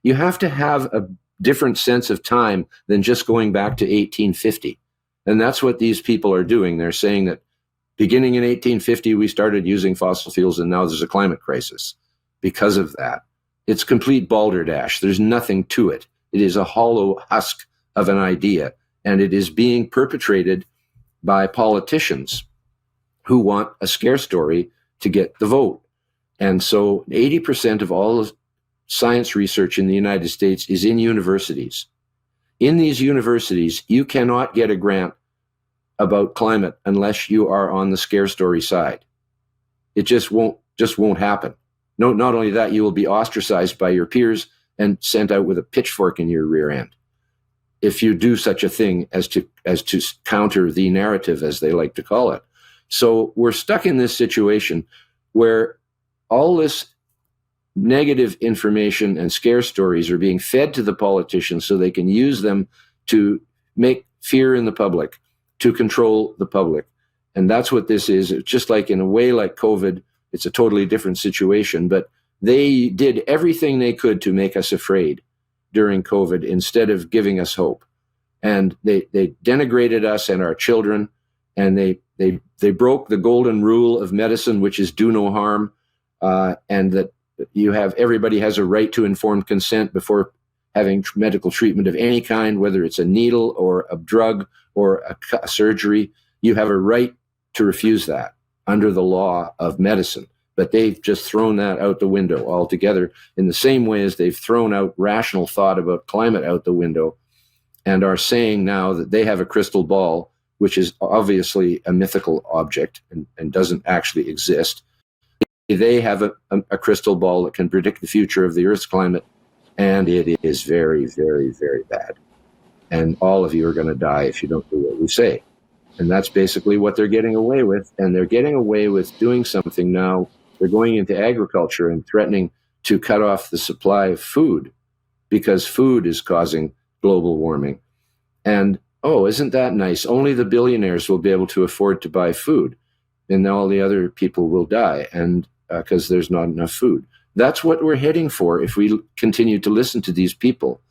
You have to have a different sense of time than just going back to 1850. And that's what these people are doing. They're saying that beginning in 1850, we started using fossil fuels, and now there's a climate crisis because of that. It's complete balderdash. There's nothing to it. It is a hollow husk of an idea, and it is being perpetrated by politicians who want a scare story to get the vote. And so 80% of all science research in the United States is in universities. In these universities, you cannot get a grant about climate unless you are on the scare story side. It just won't happen. No, not only that, you will be ostracized by your peers and sent out with a pitchfork in your rear end if you do such a thing as to counter the narrative, as they like to call it. So we're stuck in this situation where all this negative information and scare stories are being fed to the politicians so they can use them to make fear in the public, to control the public. And that's what this is. It's just like, in a way, like COVID. It's a totally different situation, but they did everything they could to make us afraid during COVID instead of giving us hope. And they denigrated us and our children, and they broke the golden rule of medicine, which is do no harm, and that everybody has a right to informed consent before having medical treatment of any kind, whether it's a needle or a drug or a surgery. You have a right to refuse that under the law of medicine. But they've just thrown that out the window altogether, in the same way as they've thrown out rational thought about climate out the window, and are saying now that they have a crystal ball, which is obviously a mythical object and doesn't actually exist. They have a crystal ball that can predict the future of the Earth's climate, and it is very, very, very bad. And all of you are going to die if you don't do what we say. And that's basically what they're getting away with. And they're getting away with doing something now. They're going into agriculture and threatening to cut off the supply of food because food is causing global warming. And, oh, isn't that nice? Only the billionaires will be able to afford to buy food, and all the other people will die, and because there's not enough food. That's what we're heading for if we continue to listen to these people.